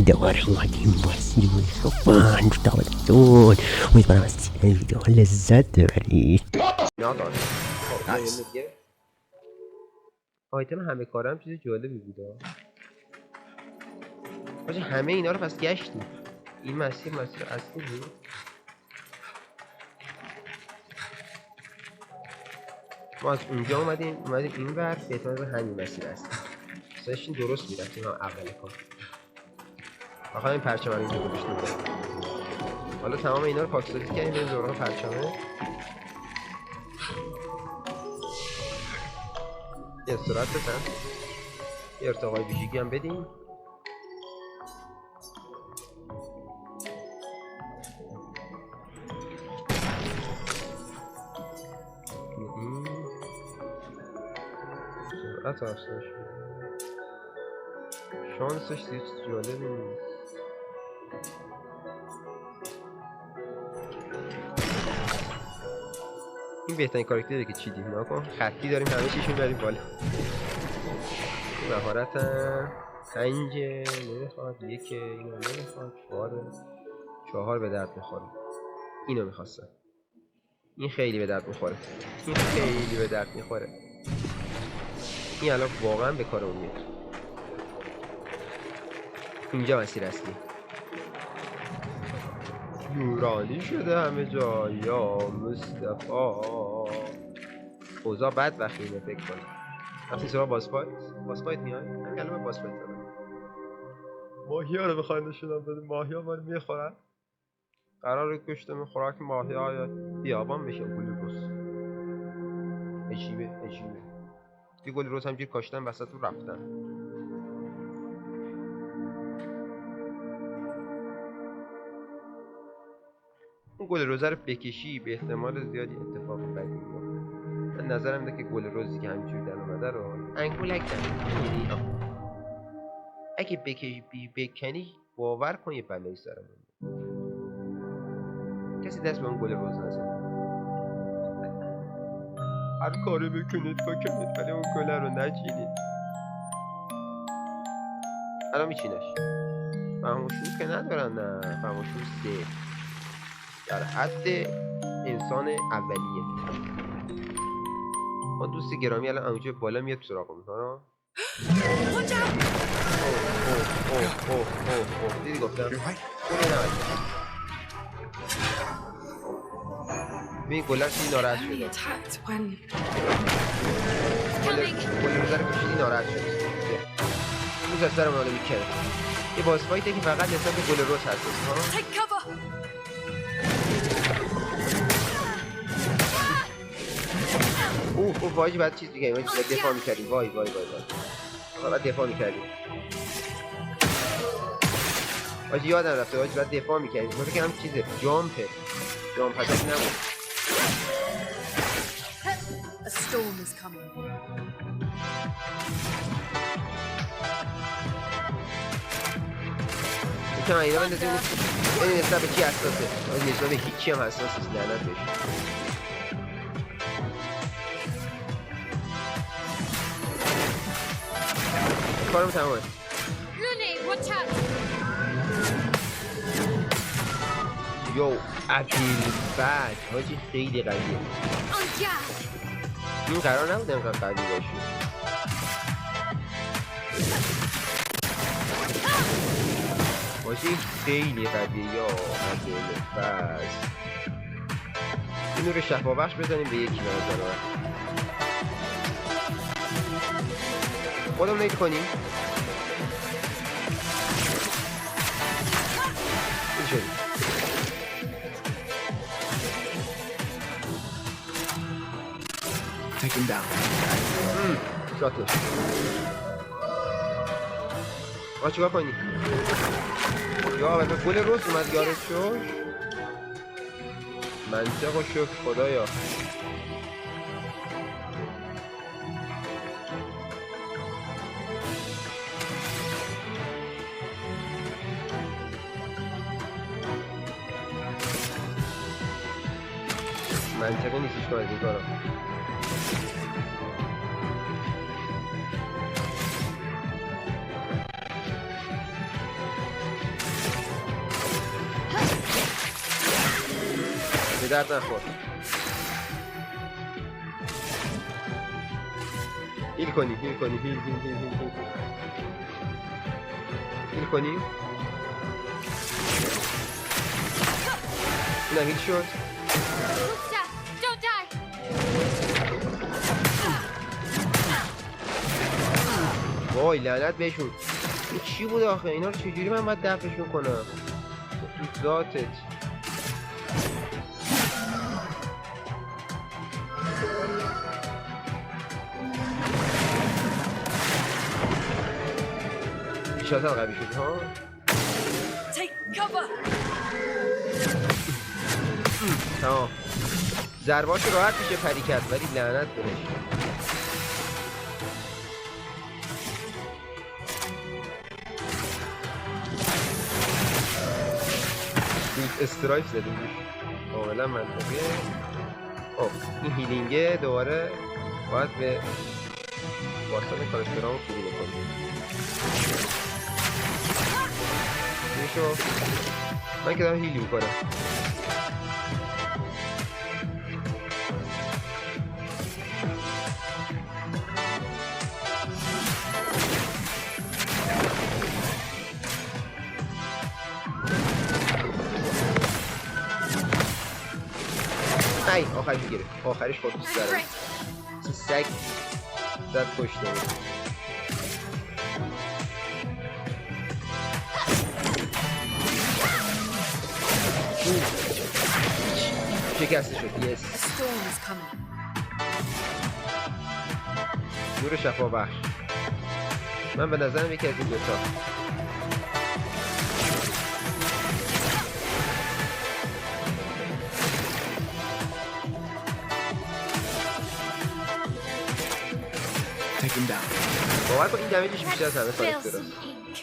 دوباره اومدیم بازی خفن تابستون. امیدوارم از این ویدیو لذت ببرید. نادان دیگه آیتم همه کارم چیز جالبی بود. باشه همه اینا رو پس گشتیم. این مسیر اصلی بود. ما از اونجا اومدیم این ور به احتمال همین مسیر اصلی داشتیم درست میرفتیم هم اول کار. آخه این پرچم رو اینجا گذاشتیم. حالا تمام اینا رو پاکسازی کردیم بریم دوران پرچمه. یه سرعت بزن، یه ارتقای ویژگی هم بدیم. سرعت افزایش شانسش چیز جالبی نیست. این بهترین کاراکتریه که چیدیم. نکن خطی داریم همه چیشون بریم بالا. مهارتم 5 نمیخواد، 1 اینو نمیخواد، 4 به درد میخوره. اینو میخواستم. این خیلی به درد میخوره. این الان واقعا به کارمون میاد. اینجا مسیر اصلی. نورانی شده همه جا یا مصطفی. اوضاع بد وقتی اینو فکر کنم. وقتی سراغ باسفایت میای من کلمه باسفایت دارم. ماهیا رو بخواین نشونم بده. ماهیا من میخورن. قرار گوشتم خوراک ماهیا یا بیابان بشه. گلوروز عجیبه. یه گلوروز همجور کاشتن وسط رو رفتن. اون گلروزه رو بکشی به احتمال زیادی اتفاق بدی میفته. من نظرم اینه که گلروزی که همینجوری در اومده رو انگولک کنی. اگه بکنی باور کن یه بلایی سرمون. کسی دست به اون گلروز نزن. هر کاری بکنید ولی اون گله رو نچینید. الان میچینش. فرماشور که ندارن. نه فرماشور 3 در حد انسان اولیه. ما دوست گرامی الان اونجا بالا میاد سراغمون ها. دیدی گفتم ببین گلش ناراحت شده. گلش رو کشیدی ناراحت شده. روز از سر مالا میکنه. یه باز فایته که فقط نسبت به گل روز هست ها. اوه واجی بعد چیز دیگه دفاع میکردیم. وای فقط دفاع میکردیم. واجی یادم رفته. واجی بعد دفاع میکردیم. من فکر کنم چیزه جامپ اتاک نبود. A storm is coming. میتونم اینا بندازیم. این نسبت به چی حساسه؟ نسبت به هیچی هم حساس نیست. لعنت بهش. کارم تمامه. یو ابیل بد حاجی خیلی قویه. این قرار نبود اینقدر قوی باشه. حاجی خیلی قویه یا ابیل بد. این رو شفابخش بزنیم به یکی نظر خودم نیت کنیم. این شدیم. Take him down. شاتش. ما چیکار کنیم؟ یا به گل روز اومد یارت شد. منطق و شکر خدایا. منطقه نیستش که از این کارم. به درد نخور. هیل کنی هیل کنی. نه هیل شد. Don't die! وای لعنت بهشون. این چی بود آخه؟ اینا رو چجوری من باید دفعشون کنم؟ تو ذاتت. بیشتر قوی شد ها. Take cover! تمام. ضرباشو راحت میشه پری کرد ولی لعنت بهش. استرایف زدیم روش. کاملا منطقیه. خب این هیلینگه دوباره باید به واسطه کارکترامو فرو بکنیم. میشو من که دارم هیلی میکنم. ای آخرش میگیره. آخرش خود دوست دارم. چه سگ زد پشته. شکسته شد. یس. A storm is coming. نور شفا بخش. من به نظرم یکی از این دوتا. Take him down. باور کن این دمیجش بیشتر از همه کارکتر Filthy هست. ink.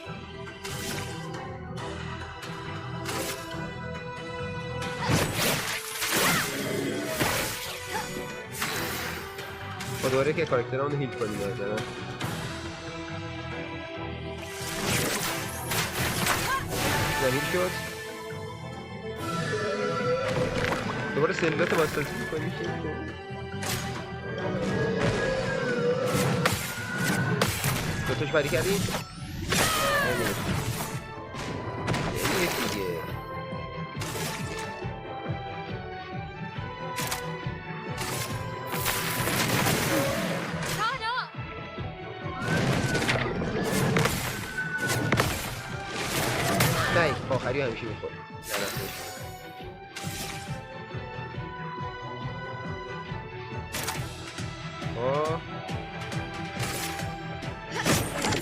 با دوباره که کارکترامونو هیل کنیم بردارم. هیل شد. دوباره سلوت ماسترسی میکنیم. دوتاش پری کردیم؟ نمیرسیم دیگه. Shut up! نه آخری همیشه میخوره.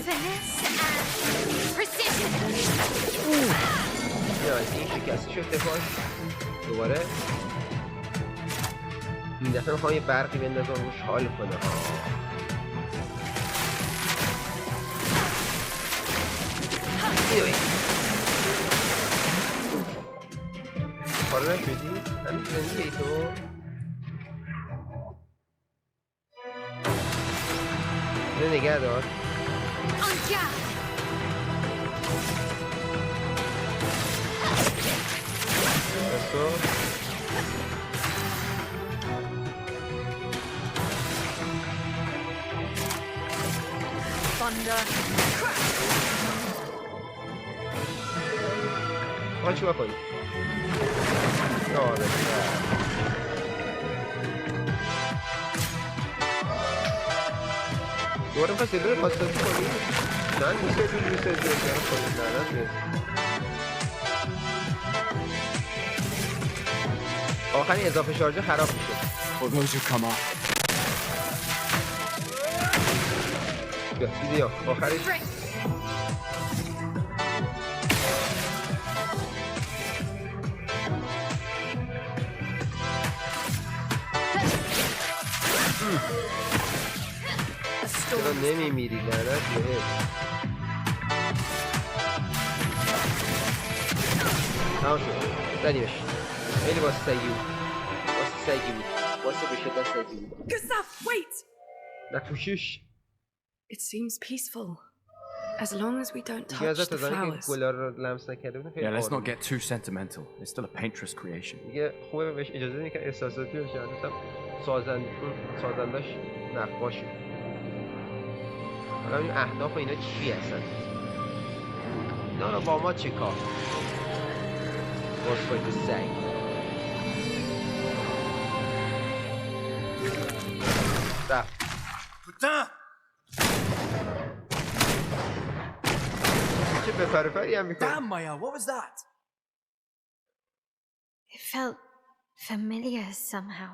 Finesse and precision. نه این شکسته شد دفاعش. دوباره این دفعه میخوام یه برقی بندازم روش حال کنه ها. پاره نشدی؟ همین زندگی تو اینو نگه دار. On guard! بسو Thunder. آقا چی باید کنی؟ آره دوباره میخوای سلور پاسداری کنی؟ نه میسازی کنی لعنت نیست. آخرین اضافه شارژه خراب میشه. For those who come up. بیا دیدی یا آخرش Strength. A چرا storm is coming. نمیمیری لعنت بهت. تمام شد زدیمش. خیلی واسه سگی بود. واسه به شدت سگی بود. Gustav, wait! نکوشش. It seems peaceful. As long as we don't دیگه touch ازت the تا زمانی که flowers. گلا رو لمس نکرده بودیم خیلی Yeah, let's not آروم. get too sentimental. It's still a painter's creation. دیگه خوبه بهش اجازه بدین که احساساتی بشه. مثلا سازندش نقاشه. حالا این اهداف اینا چی هستن؟ اینا رو با ما چیکار؟ واسه سگ. رفت. Putain! چه بپرپری هم میکنه. Damn, Maya, what was that? It felt familiar somehow.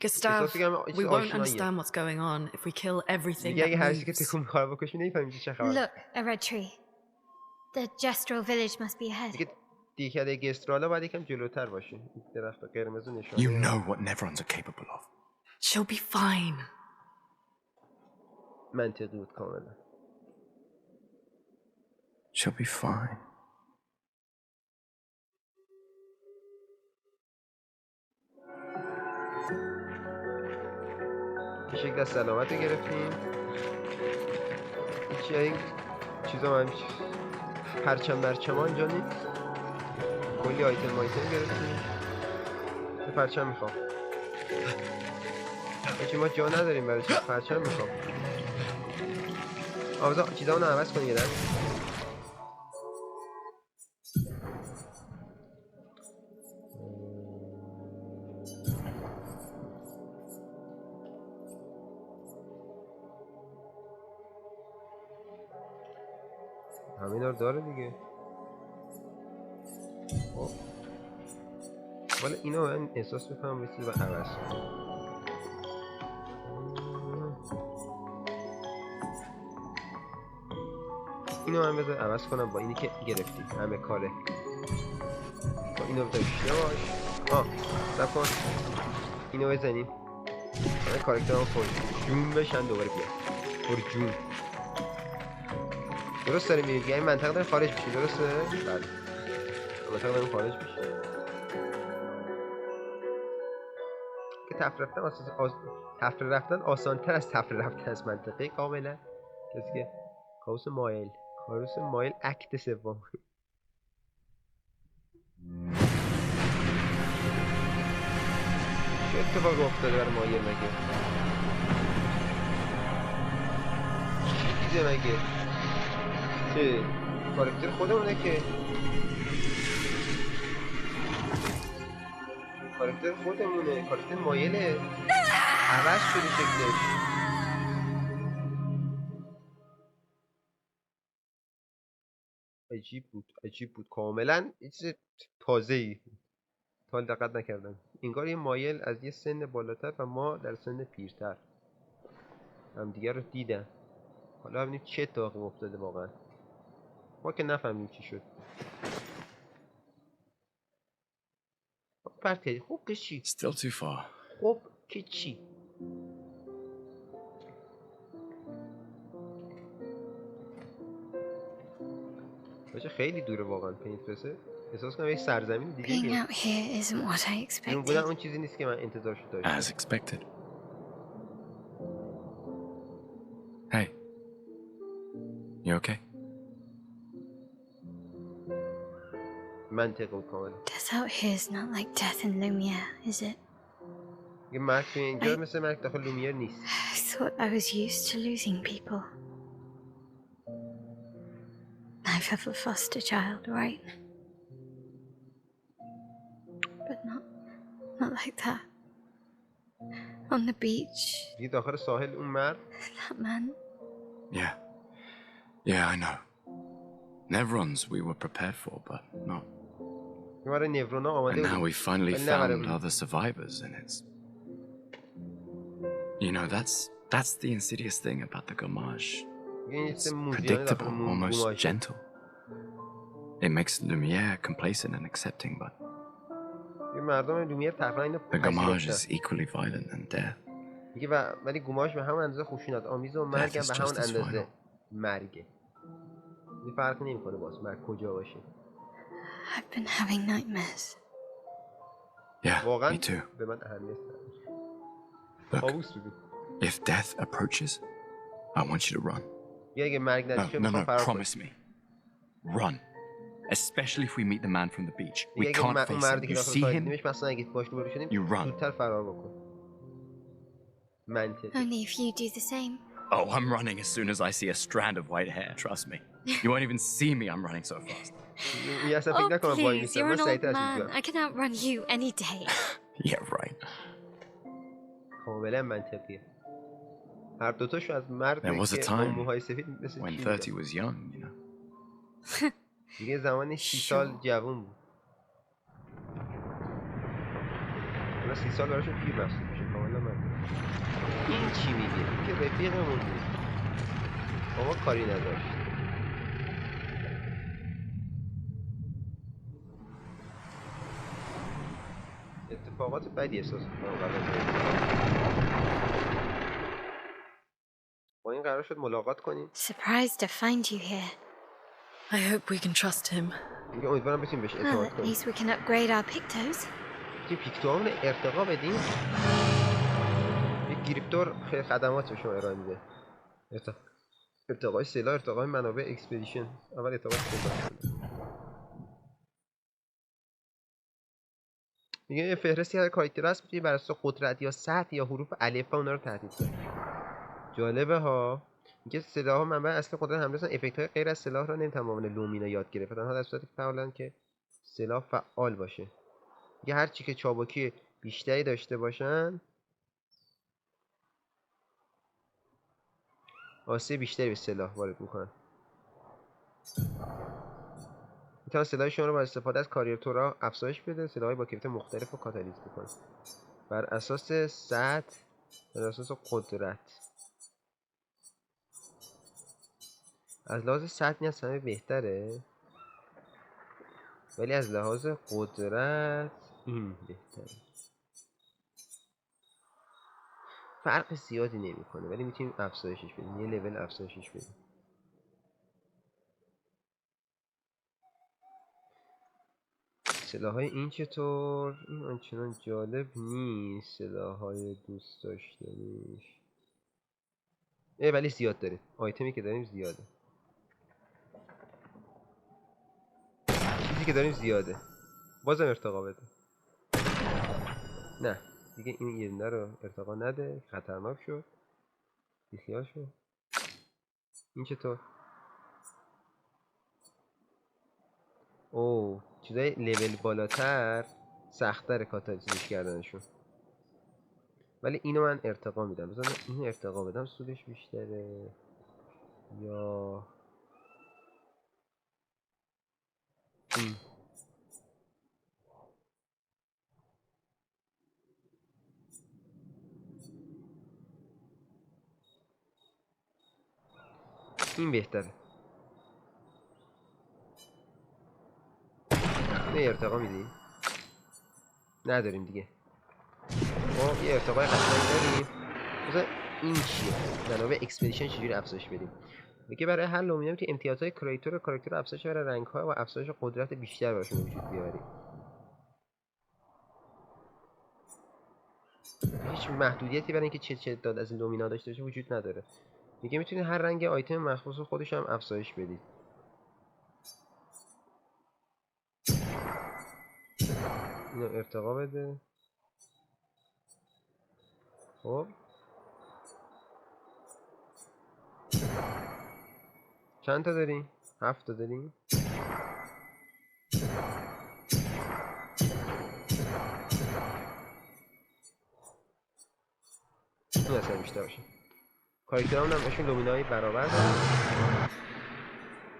Gustav, احساسی که همه چیز we won't آشناییه. understand what's going on if we kill everything دیگه اگه that هر چیزی که moves. تکون میخوره بکشی نمیفهمی چه خبر. Look, a red tree. The Gestrel village must be ahead. دیگه دیکده گسترالا باید یکم جلوتر باشه. این درخت قرمز نشانه. You know what Nevrons are capable of. She'll be fine. منطقی بود کاملا. She'll be fine. یه شکل از سلامت رو گرفتیم. هیچی این چیزا هم پرچم برچم اینجا نیست. کلی آیتم گرفتیم. یه پرچم میخوام. هیچی ما جا نداریم برای چیز پرچم میخوام. آوازا چیزا اونو عوض کنی یه دست. همینا رو داره دیگه. خب ولی اینو من احساس میکنم یه چیز رو عوض کنم. اینو من بذار عوض کنم با اینی که گرفتیم همه کاره. با اینو داشته باش. سب کن اینو بزنیم همه کارکترها پر جون بشن دوباره بیاد پر جون. درست داریم میریم دیگه این منطقه داریم خارج میشیم درسته؟ بله منطقه داریم خارج میشیم که تفره رفتن آسان تر از تفره رفتن از منطقه کاملا. کسی که کاروس مایل اکت سوم. چه اتفاقی افتاده برای مایل مگه؟ چیزه مگه؟ چه؟ کارکتر خودمونه که کارکتر مایله عوض شده شکلش. عجیب بود کاملا یه چیز تازه‌ای تا دقت نکردم. انگار یه مایل از یه سن بالاتر و ما در سن پیرتر هم دیگه رو دیدن. حالا ببینیم چه اتفاقی افتاده واقعا. ما که نفهمیم چی شد. پرت خب که چی؟ Still too far. خب که چی؟ باشه خیلی دوره واقعا پینترسه. احساس کنم یک سرزمین دیگه Being میاد. out here isn't what I اون بودن expected. اون چیزی نیست که من انتظارش داشتم. As expected. Hey. You okay? منطقه بود کاملا. Death out here is not like death in Lumiere, is it? یه مرگ توی اینجا مثل مرگ داخل لومیر نیست. I thought I was used to losing people. I've had a foster child, right? But not like that. On the beach, دیگه داخل ساحل اون مرد that man. Yeah, I know. Nevrons we were prepared for, but not. که برای نورونا And آماده now بود. we finally ولی نبره found بود. other survivors, and it's. You know, that's the insidious thing about the Gamage. دیگه این It's چیز موزیانه predictable, داخل almost گماشه. gentle. It makes Lumiere complacent and accepting, but یه مردم لومیر تقریبا اینو the Gamage پذیرفتن. is equally violent than death. دیگه ولی گماش به همون اندازه خشونت آمیز و مرگ هم is به همون just as اندازه final. مرگه. این فرق نمیکنه باز مرگ کجا باشه. I've been having nightmares. Yeah, واقعا me too. به من اهمیت نداره. Look, کابوس بودی. if death approaches, I want you to run. یا اگه مرگ No, نزدیکه no, میخوام no, فرار کنم. promise me. Run. Especially if we meet the man from the beach. We دیگه اگه can't اون face him. مردی که You داخل see کار him? دیدیمش مثلا اگه باش روبرو شدیم You run. زودتر فرار بکن. منطقی. Only if you do the same. Oh, I'm running as soon as I see a strand of white hair, trust me. You won't even see me, I'm running so fast. یه اصلا فکر Oh, نکنم وای please, میسم. you're من an old سریعتر از man. میگم. I can outrun you any day. Yeah, right. کاملا منطقیه. هر دوتاشو از مرد There was a که با time موهای سفید مثل When چی 30 بودن. was young, you know. دیگه زمانی 30 سال جوون بود. حالا 30 سال براشون پیر محسوب میشه. کاملا منطقی. این چی میگه؟ این که رفیقمون بود. با ما کاری نداشت. اتفاقات بدی احساس میکنم. با این قرار شد ملاقات کنیم. Surprised to find you here. I hope we can trust him. دیگه امیدوارم بتونیم بهش Well, اعتماد at کنیم. least we can upgrade our Pictos. بتونیم پیکتوامون ارتقا بدیم. یک گریپتور خیلی خدمات به شما ارائه میده. ارتقای سلاح، ارتقای منابع، اکسپدیشن. اول ارتقای سلاح. میگه یه فهرستی از کاراکتر هست میتونی بر اساس قدرت یا سطح یا حروف الفبا اونا رو تهدید کنی. جالبه ها. میگه سلاح‌ها منبع اصل قدرت حمله هستن. افکت‌های غیر از سلاح را نمیتونن با عنوان لومینا یاد گرفت. تنها در صورتی فعالن که سلاح فعال باشه. میگه هر چی که چابکی بیشتری داشته باشن آسیب بیشتری به سلاح وارد میکنن. میتونن سلاح شما رو با استفاده از کاریرتورا افزایش بده. سلاح‌های با کیفیت مختلف رو کاتالیز میکنه. بر اساس سطح، بر اساس قدرت. از لحاظ سطحی از همه بهتره، ولی از لحاظ قدرت این بهتره. فرق زیادی نمیکنه، ولی میتونیم افزایشش بدیم. یه لول افزایشش بدیم. سلاح‌های این چطور؟ این آنچنان جالب نیست. سلاح‌های دوست داشتنیش ولی زیاد داره. آیتمی که داریم زیاده. چیزی که داریم زیاده. بازم ارتقا بده. نه دیگه این یه دونه رو ارتقا نده. خطرناک شد. بیخیال شد. این چطور؟ اوه چیزای لول بالاتر سخت‌تر کاتالیزش کردنشون. ولی اینو من ارتقا میدم. بذار اینو ارتقا بدم سودش بیشتره یا این. این بهتره. اینو ارتقا میدیم. نداریم دیگه. خب یه ارتقای قشنگ داریم. مثلا این چیه؟ منابع اکسپدیشن چجوری افزایش بدیم؟ میگه برای هر لومینا که امتیازهای کاراکتر افزایش برای رنگ‌ها و افزایش قدرت بیشتر براشون وجود بیاریم. هیچ محدودیتی برای اینکه چه تعداد از این لومینا داشته باشه وجود نداره. میگه میتونید هر رنگ آیتم مخصوص خودش هم افزایش بدید. اینو ارتقا بده. خب چند تا داریم؟ 7 تا داریم. این اصلا بیشتر باشه. کاراکترامون هم بهشون لومینای برابر دارن.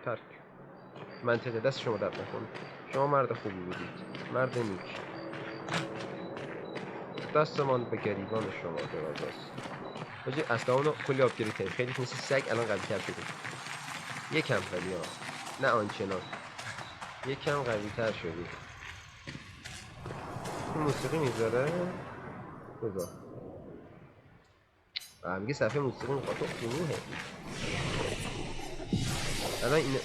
ترک منطقه. دست شما درد نکنه. شما مرد خوبی بودید. مرد نیک. دستمان به گریبان شما دراز است. حاجی اصلا اونو کلی آپگرید کردیم. خیلی مثل سگ الان قوی تر شدیم. یکم ولی ها نه آنچنان. یکم قوی تر شدیم. این موسیقی میذاره بذار. میگه صفحه موسیقی میخواد تو خروهه. الان این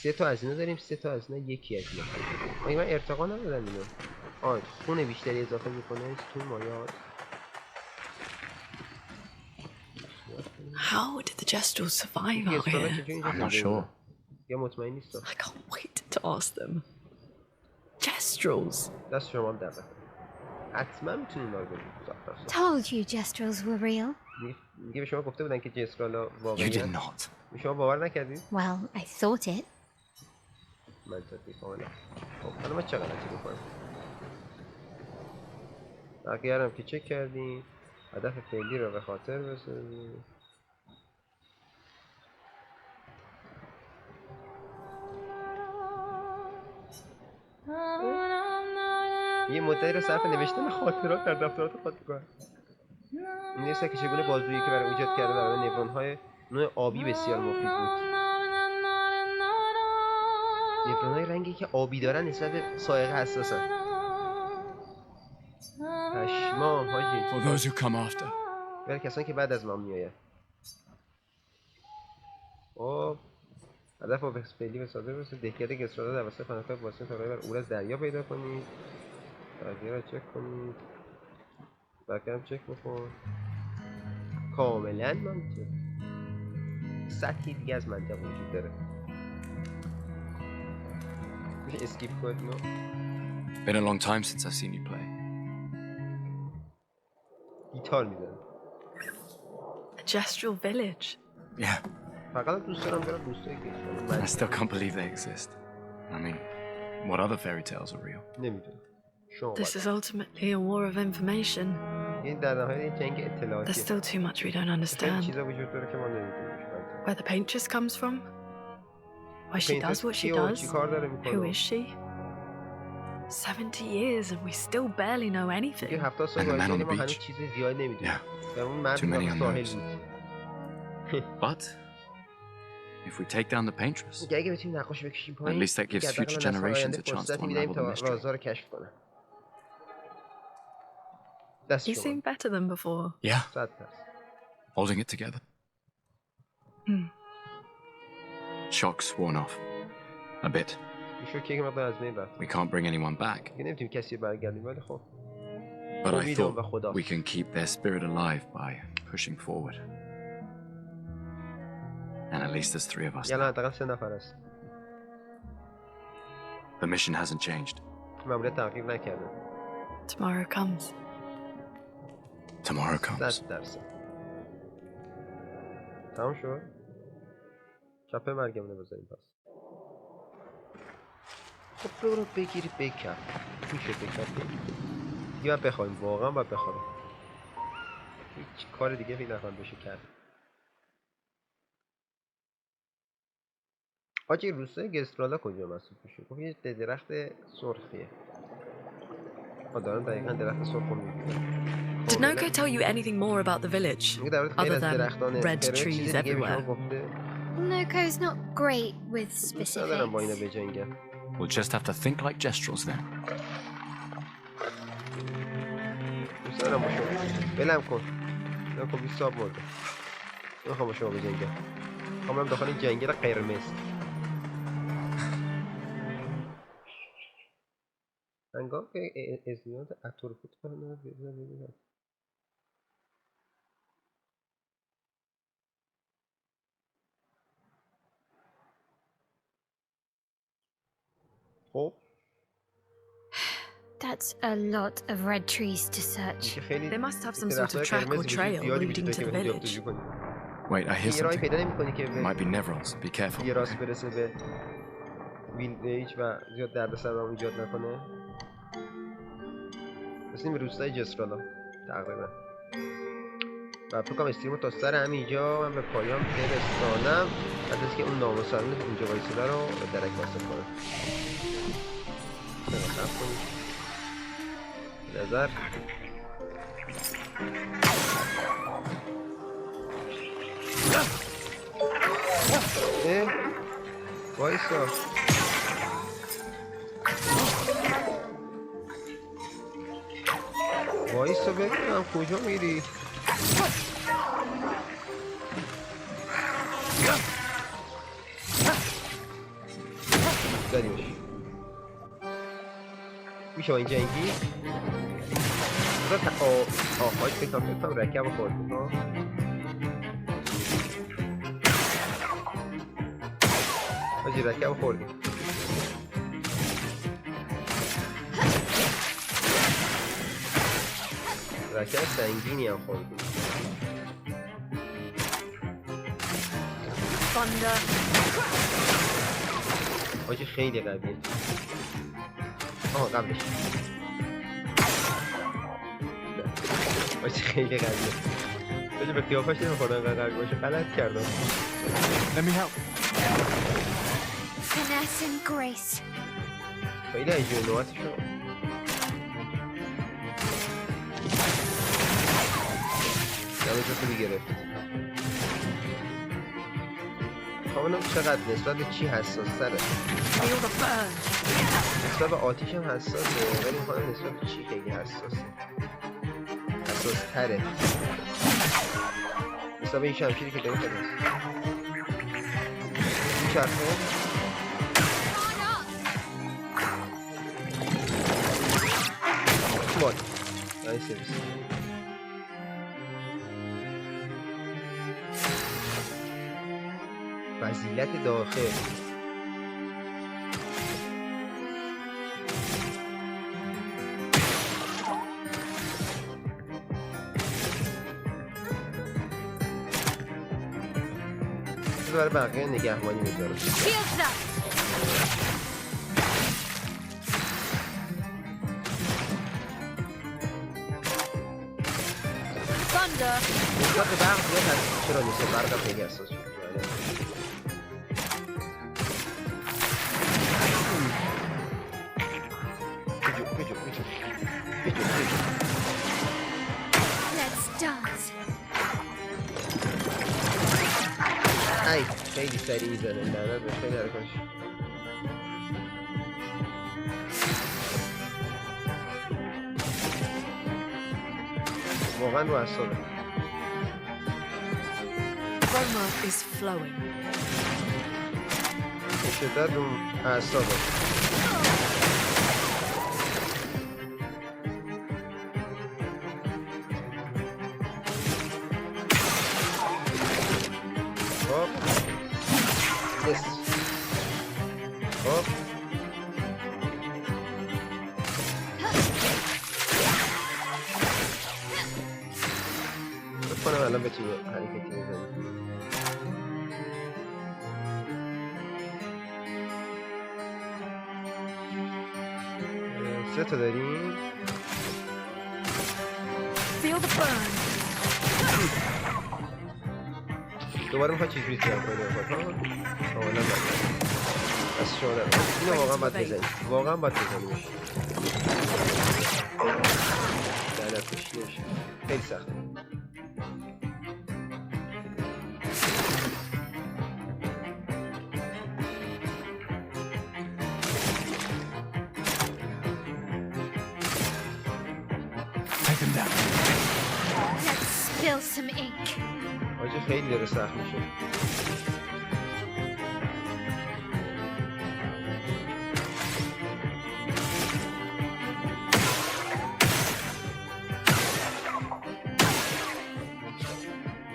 3 تا از اینا داریم. 3 تا از اینا یکی از اینا. آگه من ارتقا ندارم اینو. خون بیشتری اضافه میکنه تو مایات. How did the Jestrels survive out گسترالا here? چجوری اینجا I'm not زنده sure. بودن؟ یا مطمئن نیستم. I can't wait to ask them. Jestrels. دست شما هم در حتما میتونی اینا رو ببینید. Told you Jestrels were real. میگه به شما گفته بودن که جسترالا You did واقعی not. به شما باور نکردید؟ Well, I thought it. منطقی کاملا. خب حالا ما چه غلطی بکنم؟ بقیه هم که چک کردیم، هدف فعلی رو به خاطر بسازیم. یه مدتی رو صرف نوشتن خاطرات در دفترات خود می‌کنن. این نیست که چگونه بازجویی که برای ایجاد کرده برای نورون‌های نوع آبی بسیار مفید بود. نورون‌های رنگی که آبی دارن نسبت به سائقه حساسن. پشمام For حاجی. those who come after. برای کسانی که بعد از ما میآید. خب هدف و فعلی به ساده برسید. دهکده گسترالا در وسط پناهگاه واسه تا بر عبور از دریا پیدا کنید. بقیه رو چک کنید. بقیه هم چک بکن. کاملا منطق. سطحی دیگه از منطق وجود داره. میشه اسکیپ کنید اینو. Been a long time since I've seen you play. گیتار میزنه. A Jestral village. Yeah, فقط دوست دارم برم روستایی I still can't believe they exist. I mean, what other fairy tales are real? نمیدونم. شما This is ultimately a war of information. این در نهایت جنگ There's اطلاعاتی. still too much we don't خیلی understand. چیزا وجود داره که ما نمیدونیم. Where the paintress comes from? Why she does what she does? چیکار داره Who میکنه؟ is she? 70 years and we still barely know یه anything. 70 سال And the man on گذشته the ما هنوز beach. چیز زیاد نمیدونیم. Yeah, در اون مرد too many که ساحل unknowns. بود. But if we take down the paintress, که اگه بتونیم نقاشی بکشیم at پایین، least that gives که حداقل future نسل generations آینده a chance to فرصتی میدهیم unravel the تا mystery. رازها رو کشف کنن. دست You شما. seem better than before. Yeah, 100%. holding it together. Shock's worn off. A bit. این شوکیه که مقدار از بین رفت. We can't bring anyone back, که نمیتونیم کسی رو برگردیم ولی خب. but I امیدم به thought خدا. we can keep their spirit alive by pushing forward. And at least there's 3 of us یعنی now. حداقل 3 نفر است. The mission hasn't changed. ماموریت تغییر نکرده. Tomorrow comes. Tomorrow comes. 100%. تمام شد؟ چپه مرگمونه بذاریم پس. خب برو بگیری بکن. میشه بکن دیگه باید بخوایم، واقعا باید بخوایم. هیچ کار دیگه فکر نکنم بشه کرد. حاجی روستای گسترالا کجا محسوب میشه؟ گفت یه درخت سرخیه. دارم دقیقا درخت سرخ رو میبینم. Did Noko tell you anything more about the village? میگه در مورد خیلی Other از than درختان red قرمز trees چیز دیگه به شما everywhere. گفته؟ Noko's not great with دوست ندارم با اینا specifics. بجنگم. We'll just have to think like Jestrels then. دوست دارم با شما بلم کن. نه خب 20 ساب مرده. نمیخوام با شما بجنگم. میخوام برم داخل این جنگل قرمز. هنگام که ازمیات اتروپوت کنه بزنم. خب That's a lot of red trees to search. که خیلی They must have some درختای sort of track قرمز or وجود trail زیادی leading وجود to داره the که village. جفتجو کنی. Wait, I hear یه راهی something. پیدا نمی‌کنی که It might be Nevrons. Be careful. یه راست برسه به ویلج و زیاد دردسر رو ایجاد نکنه. رسیدیم به روستای جسترالا تقریبا. و فکر کنم استریمو تا سر همینجا من به پایان برسانم بعد از که اون نامسلمون که اینجا وایساده رو به درک واسه کنم. صبر کنید. به نظر وایسا وایسا ببینم کجا میری. زدیمش. میشه این جنگی بذار آخاش فکرم رکب خورد. آجی رکب خوردیم. رکب سنگینی هم خوردیم. Thunder. آجی خیلی قویه. آها قبلش. آجی خیلی قویه. آجی به قیافش نمیخوردن قوی باشه. غلط کردم. Let me help. Finesse and grace. خیلی عجیبه نوعاتشو. دمشو خوبی گرفت. کاملا چقدر نسبت به چی حساس تره؟ Feel the burn. نسبت به آتیش هم حساسه ولی میخوام نسبت به چی خیلی حساسه؟ حساس تره. نسبت به این شمشیری که داره خیلی حساس. این چرخه مال نای سرویس. فضیلت داخل. برای بقیه نگهبانی میذارم. Shields up. Thunder. نسبت به برق زیاد هست. چرا نسبت به برق خیلی حساس شد؟ Let's dance. ای خیلی سریع میزنه. لعنت به خیلی حرکاش. واقعا رو اعصابه. Aroma is flowing. به شدت رو اعصابه. خب یس. خب فکر کنم الان بتونی حرکتی بزنی. سه تا داریم. Feel the burn. دوباره میخواد چیز بیت کنم کاملا از شما دارم. اینو واقعا باید بزنیم. واقعا باید بزنیمش. لعنت بهش نمیشه. خیلی سخته. Take him down. Let's spill some ink. آجی خیلی داره سخت میشه.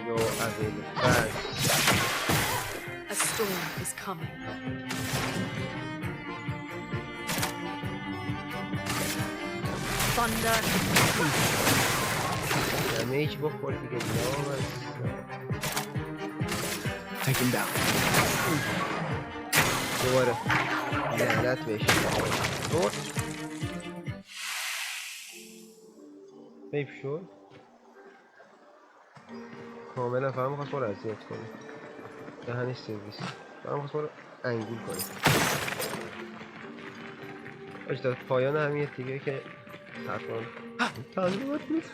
No avail fast. A storm is coming. Thunder. دمیج بخور دیگه لامصب. Take him down. دوباره لعنت بهش. دور حیف شد. کاملا فهم میخواست ما رو اذیت کنه. دهنش سرویس. فهم میخواست ما رو انگول کنه. باشه تا پایان همین دیگه که تقریبا تنظیمات نیست.